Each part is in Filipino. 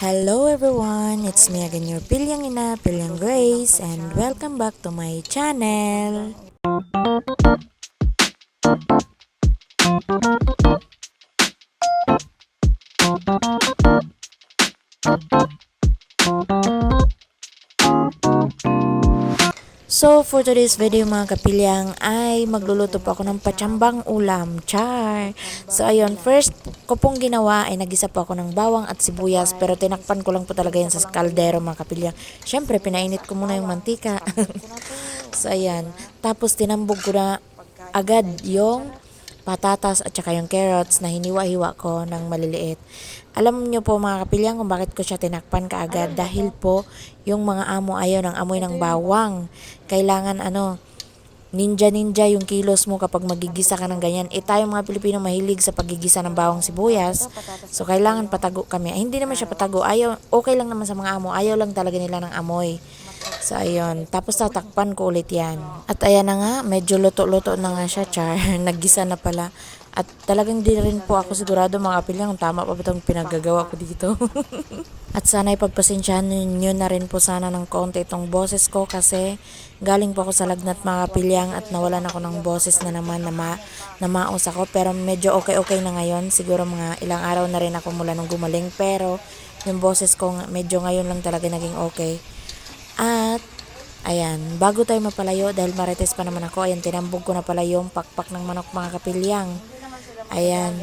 Hello everyone, it's me again, your Pilyang Ina, Pilyang Grace, and welcome back to my channel. So for today's video mga kapilyang ay magluluto po ako ng patsambang ulam, char. So ayun, first ko pong ginawa ay nagisa po ako ng bawang at sibuyas pero tinakpan ko lang po talaga yan sa kaldero mga kapilyang. Syempre pinainit ko muna yung mantika. So ayan, tapos tinambog ko na agad yung patatas at saka yung carrots na hiniwa-hiwa ko ng maliliit. Alam niyo po mga kapilyang kung bakit ko siya tinakpan kaagad dahil po yung mga amo ayaw ng amoy ng bawang. Kailangan ninja yung kilos mo kapag magigisa ka ng ganyan. Tayong mga Pilipino mahilig sa paggigisa ng bawang sibuyas. So kailangan patago kami. Ay, hindi naman siya patago. Ayaw, okay lang naman sa mga amo. Ayaw lang talaga nila ng amoy. So, ayun. Tapos, tatakpan ko ulit yan. At ayan na nga, medyo luto-luto na nga siya, char. Naggisa na pala. At talagang di rin po ako sigurado mga kapilyang kung tama pa ba itong pinaggagawa ko dito. At sana ipagpasensyahan nyo na rin po sana ng konti itong boses ko kasi galing po ako sa lagnat mga kapilyang at nawalan ako ng boses na naman na maos ako. Pero medyo okay na ngayon. Siguro mga ilang araw na rin ako mula nung gumaling. Pero yung boses ko medyo ngayon lang talaga naging okay. At, ayan, bago tayo mapalayo, dahil marites pa naman ako, ayan, tinambog ko na pala yung pakpak ng manok mga kapilyang. Ayan,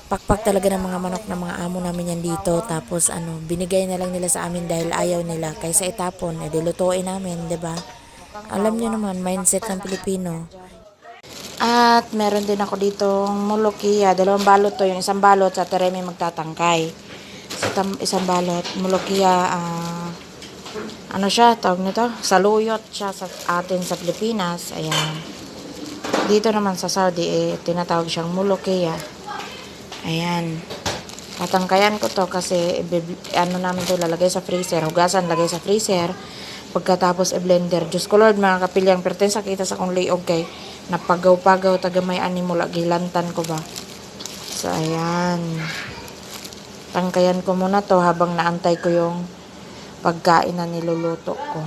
pakpak talaga ng mga manok ng mga amo namin yan dito. Tapos, binigay na lang nila sa amin dahil ayaw nila. Kaysa itapon, dilutuin namin, 'di ba? Alam niyo naman, mindset ng Pilipino. At, meron din ako dito mulukiya. Dalawang balot to. Yung isang balot sa teremi magtatangkay. Sa isang balot, mulukiya, ano siya, tawag nito, saluyot siya sa atin sa Pilipinas. Ayan. Dito naman sa Saudi, tinatawag siyang mulukiya. Ayan. Tatangkayan ko to kasi, namin to lalagay sa freezer. Hugasan, lagay sa freezer. Pagkatapos, blender. Diyos ko Lord, mga kapilyang, pero sakita sa kong liog kay, napagaw-pagaw, tagamay ani mula, gilantan ko ba. So, ayan. Tangkayan ko muna to habang naantay ko yung pagkain na niluluto ko.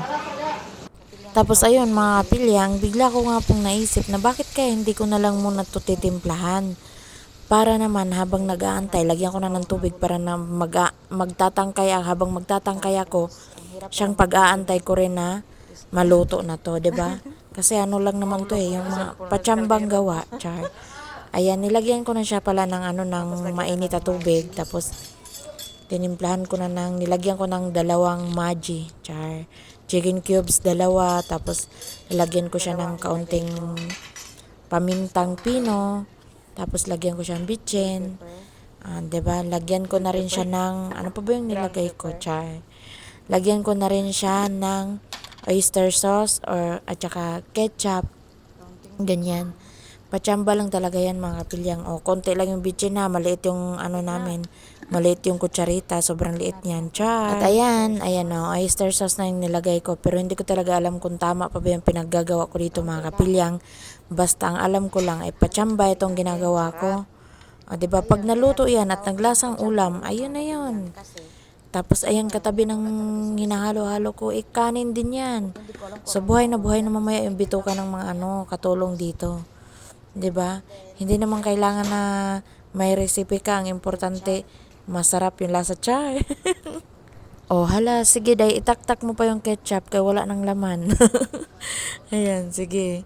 Tapos ayun mga kapilyang, bigla ko nga pong naisip na bakit kaya hindi ko na lang muna to titimplahan. Para naman habang nag-aantay, lagyan ko na ng tubig para na magtatangkay habang magtatangkay ako, siyang pag-aantay ko rin na maluto na to, 'di ba? Kasi ano lang naman to yung mga patsambang gawa, char. Ayan, nilagyan ko na siya pala ng ng mainit na tubig, tapos tinimplahan ko na nilagyan ko ng 2 Maggi, char. Chicken cubes, 2, tapos nilagyan ko siya ng kaunting pamintang pino, tapos lagyan ko siya ng bitchin. 'Diba? Lagyan ko na rin siya ng, ano pa ba yung nilagay ko, char? Lagyan ko na rin siya ng oyster sauce at saka ketchup. Ganyan. Patsamba lang talaga yan mga kapilyang. Konti lang yung bitchin na. Maliit yung namin. Maliit yung kutsarita. Sobrang liit niyan. Char. At ayan, oyster sauce na yung nilagay ko. Pero hindi ko talaga alam kung tama pa ba yung pinaggagawa ko dito mga kapilyang. Basta ang alam ko lang ay patsamba itong ginagawa ko. Diba? Pag naluto yan at naglasang ulam, ayun na yun. Tapos ayan katabi ng hinahalo-halo ko, kanin din yan. So buhay na mamaya yung bituka ng mga katulong dito. 'Di ba? Hindi naman kailangan na may recipe ka, ang importante masarap yung lasa, char. Hala, sige day, itaktak mo pa yung ketchup kaya wala nang laman. Ayan, sige.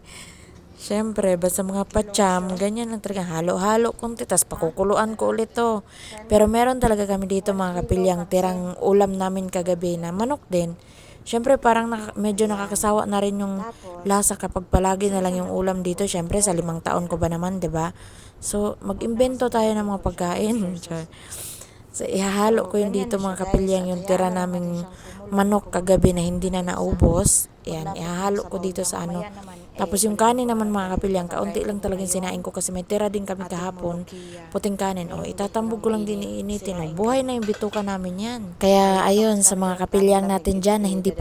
Siyempre, basta mga patsam, ganyan lang talaga, halo-halo konti, tas pakukuluan ko ulit to. Pero meron talaga kami dito mga kapilyang tirang ulam namin kagabi na manok din. Siyempre, parang medyo nakakasawa na rin yung lasa kapag palagi na lang yung ulam dito. Siyempre, sa 5 taon ko ba naman, 'di ba? So, mag-imbento tayo ng mga pagkain. So, ihahalo ko yun dito mga kapilyang yung tira naming manok kagabi na hindi na naubos. Ayan, ihahalo ko dito sa Tapos yung kanin naman mga kapilyang, kaunti lang talagang sinain ko kasi may tira din kami kahapon, puting kanin. O, itatambog ko lang din iinitin. O, buhay na yung bituka namin yan. Kaya ayun, sa mga kapilyang natin dyan na hindi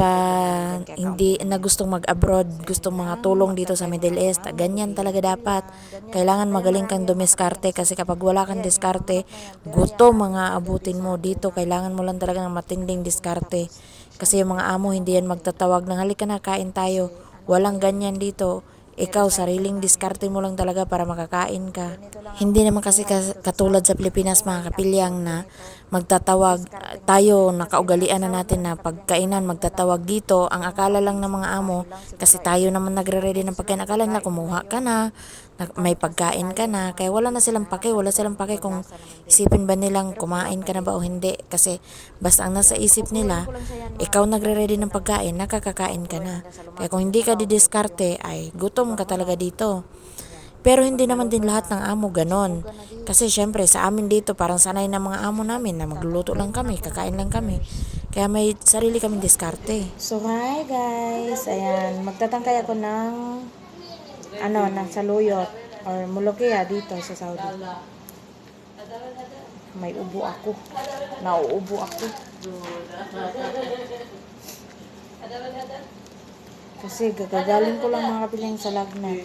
na gustong mag-abroad, gustong mga tulong dito sa Middle East, ganyan talaga dapat. Kailangan magaling kang dumiskarte kasi kapag wala kang diskarte, gusto mga abutin mo dito. Kailangan mo lang talaga ng matinding diskarte. Kasi yung mga amo hindi yan magtatawag ng halika na kain tayo. Walang ganyan dito. Ikaw, sariling diskarte mo lang talaga para makakain ka. Hindi naman kasi katulad sa Pilipinas mga kapilyang na magtatawag tayo, nakaugalian na natin na pagkainan, magtatawag dito. Ang akala lang ng mga amo, kasi tayo naman nagre-ready ng pagkain, akala nila kumuha ka na, may pagkain ka na, kaya wala silang pake kung isipin ba nilang kumain ka na ba o hindi. Kasi basta ang nasa isip nila, ikaw nagre-ready ng pagkain, nakakakain ka na. Kaya kung hindi ka didiskarte, ay gutom ka talaga dito. Pero hindi naman din lahat ng amo ganon. Kasi syempre sa amin dito parang sanay na mga amo namin na magluluto lang kami, kakain lang kami. Kaya may sarili kaming diskarte. So hi guys, ayan, magtatangkay ako ng saluyot or mulukia dito sa Saudi. May ubo ako. Nauubo ako. Kasi gagagaling ko lang mga kapilyang sa lagnat.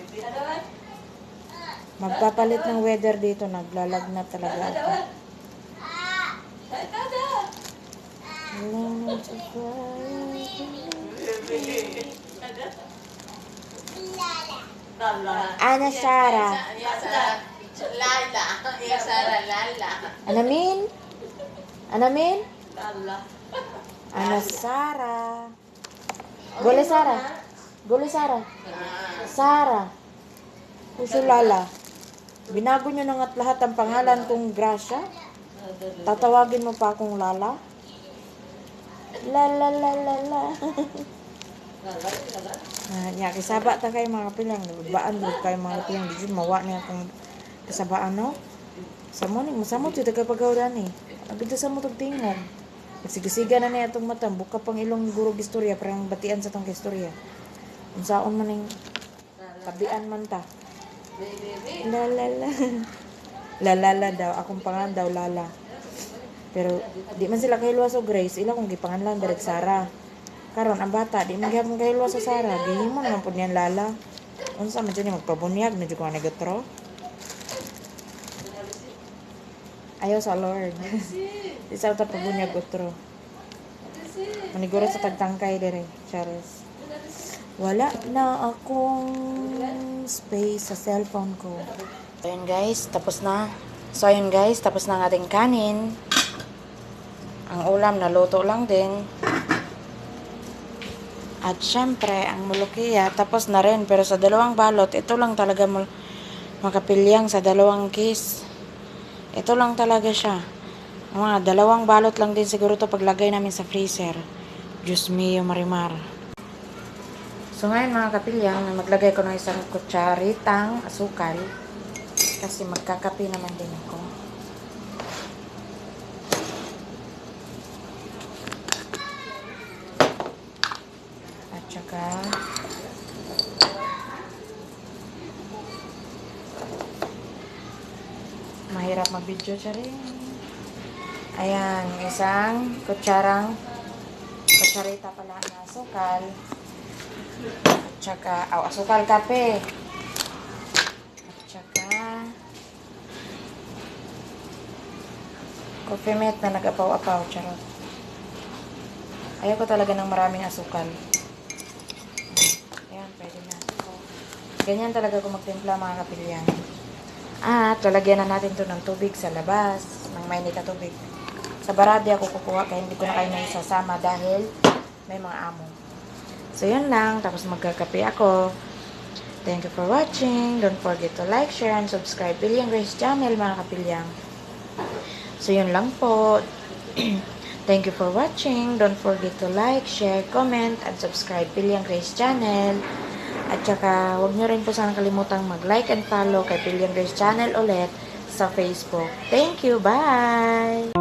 Magpapalit ng weather dito, naglalagnat talaga ako. Ana Sarah. Lala. Ya Sarah Lala. Anamin? Lala. Ana Sarah. Gole Sarah. Sarah. Usulala. Binago nyo na nga't lahat ang pangalan kong Gracia. Tatawagin mo pa akong Lala. La. Kisaba ta kayo mga kapilyang. Nababaan doon kayo mga kapilyang. Di dyan mawa niya akong kasabaan, no? Masamot yun, tagapagawdan eh. Agad sa mo itong tingog. Nagsigasiga na niya itong mata. Buka pang ilong gurog istorya. Parang batian sa itong istorya. Kung saan man yung tabian man ta. Lala daw. Akong pangalan daw Lala. Pero di man sila kahilwa sa Grace. Ila kung gipanganlan direct Sarah. Karon ang bata di man gyapon kahilwa sa Sarah. Gihimo naman pud niyan Lala. Unsa man dyan magpabunyag na jud ko negotro. Ayaw sa Lord. Di sa ta pabunyag otro. Maniguro sa tagtangkay dire. Charles. Wala na akong space sa cellphone ko. Ayun guys, tapos na. So ayun guys, tapos na ang ating kanin. Ang ulam naluto lang din. At syempre, ang mulukiya tapos na rin. Pero sa dalawang balot, ito lang talaga makapilyang sa dalawang case. Ito lang talaga siya. Mga dalawang balot lang din siguro to paglagay namin sa freezer. Diyos mio, marimar. So ngayon mga kapilyang, maglagay ko ng isang kutsaritang asukal kasi magkakape naman din ako. At saka mahirap mag-video siya rin. Ayan, isang kutsarita pala na asukal. At saka, asukal kape. At saka, coffee mate na nag-apaw-apaw. Charot. Ayaw ko talaga ng maraming asukal. Ayan, pwede na. Ganyan talaga kung magtimpla mga kapilyang. At, lalagyan na natin to ng tubig sa labas. Ng mainit na tubig. Sa baradi ako kukuha kaya hindi ko na kayo na isasama dahil may mga amo. So, yun lang. Tapos magkakape ako. Thank you for watching. Don't forget to like, share, and subscribe. Pilyang Grace Channel, mga kapilyang. So, yun lang po. Thank you for watching. Don't forget to like, share, comment, and subscribe. Pilyang Grace Channel. At saka, huwag nyo rin po sana kalimutang mag-like and follow kay Pilyang Grace Channel ulit sa Facebook. Thank you. Bye!